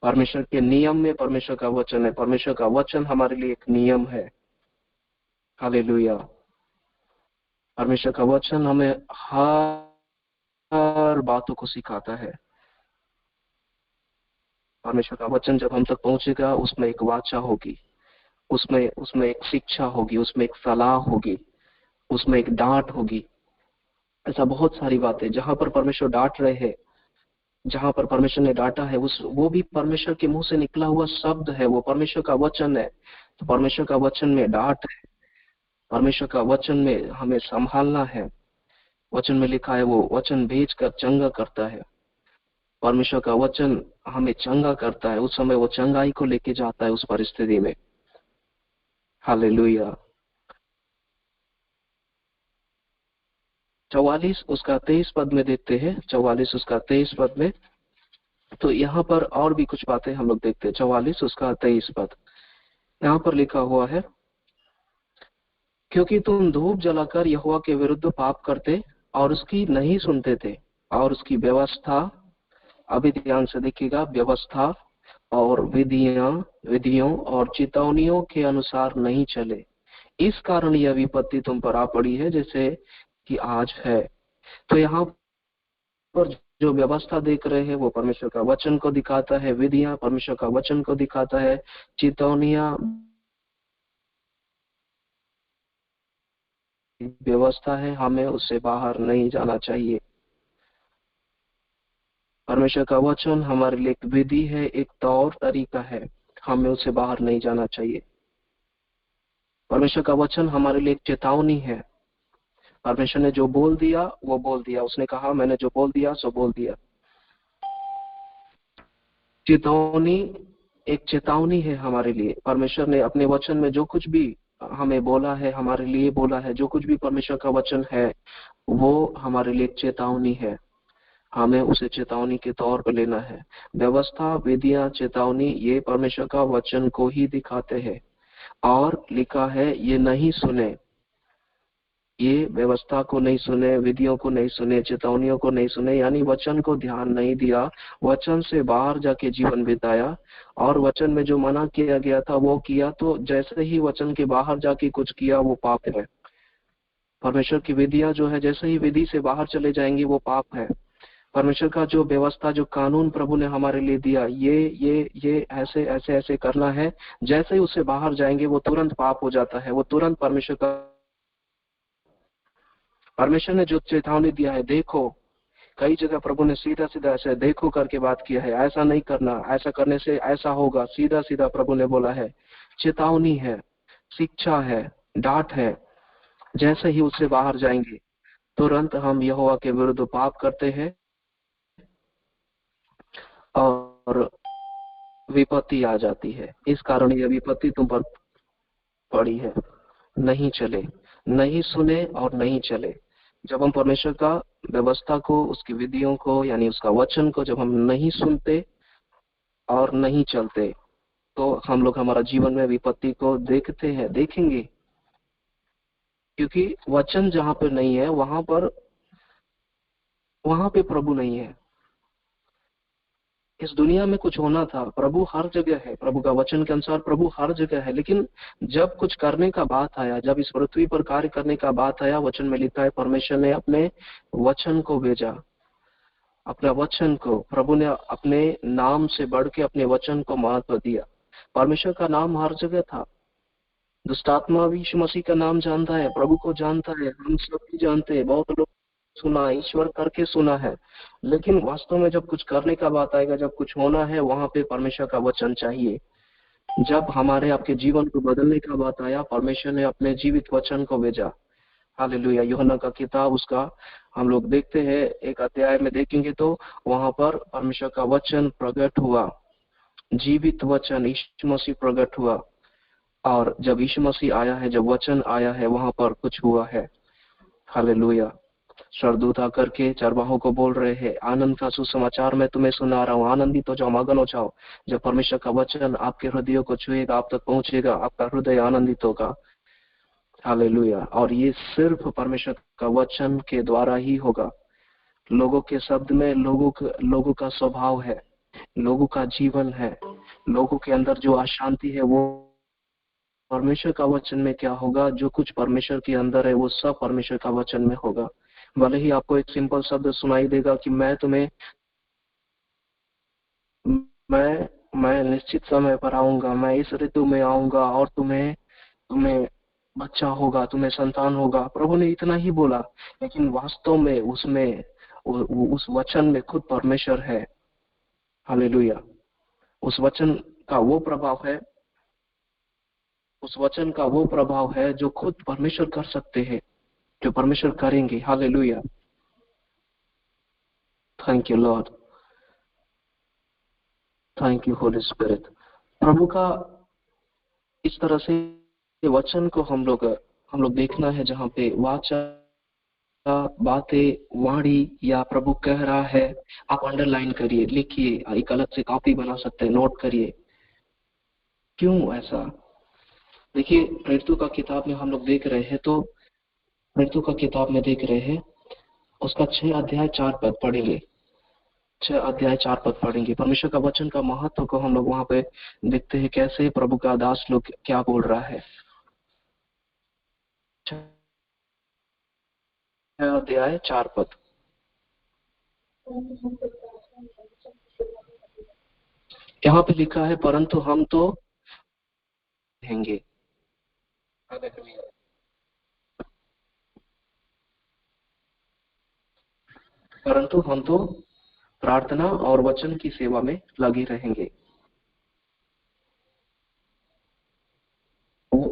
परमेश्वर के नियम में परमेश्वर का वचन है। परमेश्वर का वचन हमारे लिए एक नियम है। हालेलुया। परमेश्वर का वचन हमें हर बातों को सिखाता है। परमेश्वर का वचन जब हम तक पहुंचेगा, उसमें एक वाचा होगी, उसमें एक शिक्षा होगी, उसमें एक सलाह होगी, उसमें एक डांट होगी। ऐसा बहुत सारी बातें, जहां पर परमेश्वर डांट रहे हैं, जहां पर परमेश्वर ने डांटा है, वो भी परमेश्वर के मुंह से निकला हुआ शब्द है, वो परमेश्वर का वचन है। तो परमेश्वर का वचन में डांट है, परमेश्वर का वचन में हमें संभालना है। वचन में लिखा है वो वचन भेजकर चंगा करता है। परमेश्वर का वचन हमें चंगा करता है, उस समय वो चंगाई को लेके जाता है उस परिस्थिति में। हालेलुया। 44 उसका 23 पद में देखते हैं। 44 उसका 23 पद में, तो यहाँ पर और भी कुछ बातें हम लोग देखते हैं। 44 उसका 23 पद, यहाँ पर लिखा हुआ है, क्योंकि तुम धूप जलाकर यहोवा के विरुद्ध पाप करते और उसकी नहीं सुनते थे, और उसकी व्यवस्था, अभी ध्यान से देखिएगा, व्यवस्था और विधियों और चेतावनियों के अनुसार नहीं चले, इस कारण यह विपत्ति तुम पर आ पड़ी है जैसे कि आज है। तो यहाँ पर जो व्यवस्था देख रहे हैं वो परमेश्वर का वचन को दिखाता है, विधियां परमेश्वर का वचन को दिखाता है, चेतावनियां व्यवस्था है, हमें उससे बाहर नहीं जाना चाहिए। परमेश्वर का वचन हमारे लिए एक विधि है, एक तौर तरीका है, हमें उससे बाहर नहीं जाना चाहिए। परमेश्वर का वचन हमारे लिए एक चेतावनी है। परमेश्वर ने जो बोल दिया वो बोल दिया, उसने कहा मैंने जो बोल दिया सो बोल दिया। चेतावनी एक चेतावनी है हमारे लिए। परमेश्वर ने अपने वचन में जो कुछ भी हमें बोला है, हमारे लिए बोला है, जो कुछ भी परमेश्वर का वचन है वो हमारे लिए एक चेतावनी है, हमें उसे चेतावनी के तौर पर लेना है। व्यवस्था, विधियां, चेतावनी, ये परमेश्वर का वचन को ही दिखाते हैं। और लिखा है ये नहीं सुने, ये व्यवस्था को नहीं सुने, विधियों को नहीं सुने, चेतावनियों को नहीं सुने, यानी वचन को ध्यान नहीं दिया, वचन से बाहर जाके जीवन बिताया, और वचन में जो मना किया गया था वो किया, तो जैसे ही वचन के बाहर जाके कुछ किया वो पाप है। परमेश्वर की विधियां जो है, जैसे ही विधि से बाहर चले जाएंगी वो पाप है। परमेश्वर का जो व्यवस्था, जो कानून प्रभु ने हमारे लिए दिया, ये ऐसे ऐसे ऐसे करना है, जैसे ही उससे बाहर जाएंगे वो तुरंत पाप हो जाता है, वो तुरंत परमेश्वर ने जो चेतावनी दिया है, देखो, कई जगह प्रभु ने सीधा सीधा ऐसे देखो करके बात किया है, ऐसा नहीं करना, ऐसा करने से ऐसा होगा, सीधा सीधा प्रभु ने बोला है। चेतावनी है, शिक्षा है, डांट है। जैसे ही उससे बाहर जाएंगे तुरंत हम यहोवा के विरुद्ध पाप करते हैं और विपत्ति आ जाती है। इस कारण यह विपत्ति तुम पर पड़ी है। नहीं चले, नहीं सुने और नहीं चले। जब हम परमेश्वर का व्यवस्था को, उसकी विधियों को, यानी उसका वचन को जब हम नहीं सुनते और नहीं चलते, तो हम लोग हमारा जीवन में विपत्ति को देखते हैं, देखेंगे। क्योंकि वचन जहां पर नहीं है वहां पे प्रभु नहीं है। इस दुनिया में कुछ होना था, प्रभु हर जगह है, प्रभु का वचन के अनुसार प्रभु हर जगह है, लेकिन जब कुछ करने का बात आया, जब इस पृथ्वी पर कार्य करने का बात आया, वचन में लिखा है परमेश्वर ने अपने वचन को भेजा। अपने वचन को प्रभु ने अपने नाम से बढ़ के अपने वचन को महत्व दिया। परमेश्वर का नाम हर जगह था। दुष्टात्मा भी यीशु मसीह का नाम जानता है, प्रभु को जानता है, हम सब भी जानते हैं, बहुत लोग सुना, ईश्वर करके सुना है, लेकिन वास्तव में जब कुछ करने का बात आएगा, जब कुछ होना है, वहां पे परमेश्वर का वचन चाहिए। जब हमारे आपके जीवन को बदलने का बात आया, परमेश्वर ने अपने जीवित वचन को भेजा। हालेलुया। यूहन्ना का किताब, उसका हम लोग देखते हैं, एक अध्याय में देखेंगे तो वहां पर परमेश्वर का वचन प्रकट हुआ, जीवित वचन यीशु मसीह प्रकट हुआ। और जब यीशु मसीह आया है, जब वचन आया है, वहां पर कुछ हुआ है। हालेलुया। स्वर्गदूत आकर के चरवाहों को बोल रहे हैं, आनंद का सुसमाचार मैं तुम्हें सुना रहा हूँ, आनंदित हो जाओ, मगन हो जाओ। जब परमेश्वर का वचन आपके हृदयों को छुएगा, आप तक पहुंचेगा, आपका हृदय आनंदित होगा। हालेलुया। और ये सिर्फ परमेश्वर का वचन के द्वारा ही होगा। लोगों के शब्द में लोगों का स्वभाव है, लोगों का जीवन है, लोगों के अंदर जो अशांति है, वो परमेश्वर का वचन में क्या होगा? जो कुछ परमेश्वर के अंदर है वो सब परमेश्वर का वचन में होगा। भले ही आपको एक सिंपल शब्द सुनाई देगा कि मैं निश्चित समय पर आऊंगा, मैं इस ऋतु में आऊंगा और तुम्हें तुम्हें बच्चा होगा, तुम्हें संतान होगा। प्रभु ने इतना ही बोला, लेकिन वास्तव में उसमें उस वचन में खुद परमेश्वर है। हालेलुया। उस वचन का वो प्रभाव है, उस वचन का वो प्रभाव है जो खुद परमेश्वर कर सकते हैं, जो परमेश्वर करेंगे। Hallelujah. Thank you Lord, thank you Holy Spirit. प्रभु का इस तरह से वचन को हम लोग देखना है, जहाँ पे वाचा, बातें, वाणी या प्रभु कह रहा है, आप अंडरलाइन करिए, लिखिए, एक अलग से कॉपी बना सकते हैं, नोट करिए। क्यों ऐसा? देखिए, प्रेरितों का किताब में हम लोग देख रहे हैं, तो प्रेरितों का किताब में देख रहे हैं, उसका 6 अध्याय 4 पद पढ़ेंगे। 6 अध्याय 4 पद पढ़ेंगे। परमेश्वर का वचन का महत्व को हम लोग वहां पे देखते हैं, कैसे प्रभु का दास लोग क्या बोल रहा है। 6 अध्याय 4 पद। यहाँ पे लिखा है, परंतु हम तो रहेंगे। परंतु हम तो प्रार्थना और वचन की सेवा में लगे रहेंगे।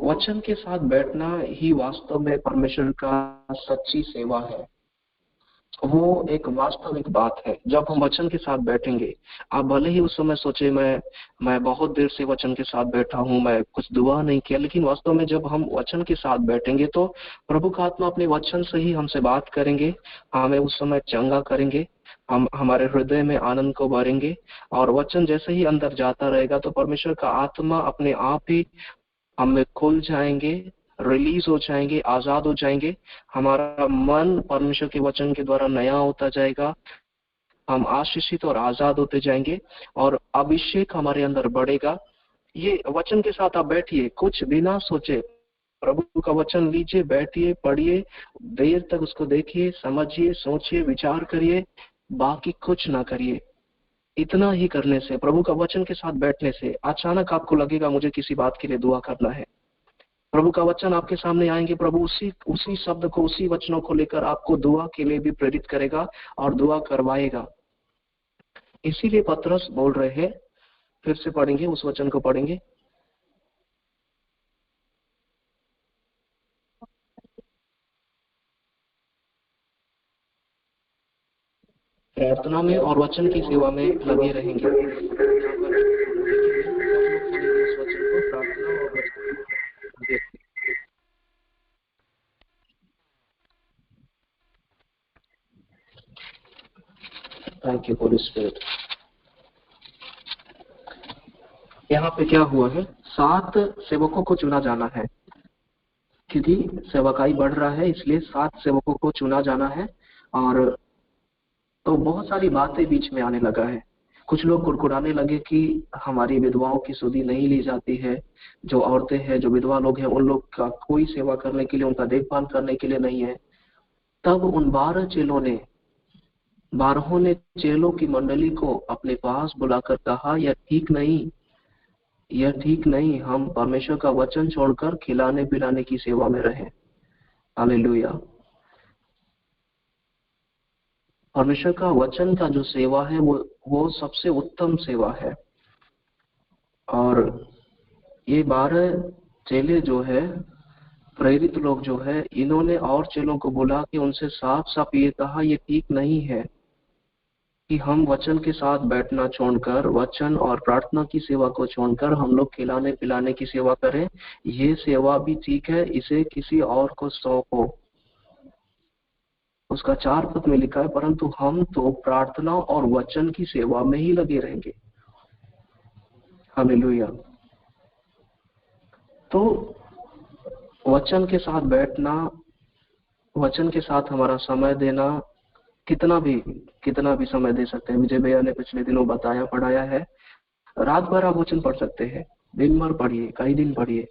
वचन के साथ बैठना ही वास्तव में परमेश्वर का सच्ची सेवा है। वो एक वास्तविक बात है। जब हम वचन के साथ बैठेंगे, आप भले ही उस समय सोचे मैं बहुत देर से वचन के साथ बैठा हूँ, मैं कुछ दुआ नहीं किया, लेकिन वास्तव में जब हम वचन के साथ बैठेंगे तो प्रभु का आत्मा अपने वचन से ही हमसे बात करेंगे, हमें उस समय चंगा करेंगे, हम हमारे हृदय में आनंद को भरेंगे। और वचन जैसे ही अंदर जाता रहेगा तो परमेश्वर का आत्मा अपने आप ही हमें खुल जाएंगे, रिलीज हो जाएंगे, आजाद हो जाएंगे। हमारा मन परमेश्वर के वचन के द्वारा नया होता जाएगा, हम आशीषित और आजाद होते जाएंगे और अभिषेक हमारे अंदर बढ़ेगा। ये वचन के साथ आप बैठिए, कुछ बिना सोचे प्रभु का वचन लीजिए, बैठिए, पढ़िए, देर तक उसको देखिए, समझिए, सोचिए, विचार करिए, बाकी कुछ ना करिए। इतना ही करने से, प्रभु का वचन के साथ बैठने से अचानक आपको लगेगा मुझे किसी बात के लिए दुआ करना है। प्रभु का वचन आपके सामने आएंगे, प्रभु उसी उसी शब्द को, उसी वचनों को लेकर आपको दुआ के लिए भी प्रेरित करेगा और दुआ करवाएगा। इसीलिए पतरस बोल रहे हैं, फिर से पढ़ेंगे, उस वचन को पढ़ेंगे। प्रार्थना में और वचन की सेवा में लगे रहेंगे। उस वचन को प्रार्थना और वचन। Thank you Holy spirit. यहाँ पे क्या हुआ है, 7 सेवकों को चुना जाना है, क्योंकि सेवकाई बढ़ रहा है, इसलिए 7 सेवकों को चुना जाना है। और तो बहुत सारी बातें बीच में आने लगा है। कुछ लोग कुड़कुड़ाने लगे कि हमारी विधवाओं की सुधि नहीं ली जाती है, जो औरतें हैं, जो विधवा लोग हैं, उन लोग का कोई सेवा करने के लिए, उनका देखभाल करने के लिए नहीं है। तब उन 12 ने चेलों की मंडली को अपने पास बुलाकर कहा, यह ठीक नहीं, यह ठीक नहीं, हम परमेश्वर का वचन छोड़कर खिलाने पिलाने की सेवा में रहें। हालेलुया। परमेश्वर का वचन का जो सेवा है वो सबसे उत्तम सेवा है। और ये 12 चेले जो है, प्रेरित लोग जो है, इन्होंने और चेलों को बुला के उनसे साफ साफ ये कहा, ये ठीक नहीं है कि हम वचन के साथ बैठना छोड़कर, वचन और प्रार्थना की सेवा को छोड़कर हम लोग खिलाने पिलाने की सेवा करें। ये सेवा भी ठीक है, इसे किसी और को सौंपो। उसका 4 पद में लिखा है, परंतु हम तो प्रार्थना और वचन की सेवा में ही लगे रहेंगे। हालेलुया। तो वचन के साथ बैठना, वचन के साथ हमारा समय देना, कितना भी समय दे सकते हैं। विजय भैया ने पिछले दिनों बताया, पढ़ाया है, रात भर आप वचन पढ़ सकते हैं, दिन भर पढ़िए, कई दिन पढ़िए,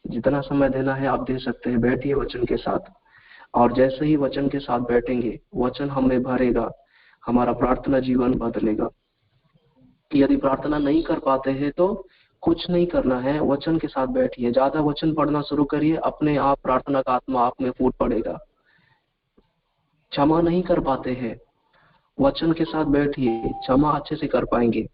जितना समय देना है आप दे सकते हैं। बैठिए वचन के साथ, और जैसे ही वचन के साथ बैठेंगे वचन हमें भरेगा, हमारा प्रार्थना जीवन बदलेगा। यदि प्रार्थना नहीं कर पाते हैं तो कुछ नहीं करना है, वचन के साथ बैठिए, ज्यादा वचन पढ़ना शुरू करिए, अपने आप प्रार्थना का आत्मा आप में फूट पड़ेगा। क्षमा नहीं कर पाते हैं, वचन के साथ बैठिए, क्षमा अच्छे से कर पाएंगे।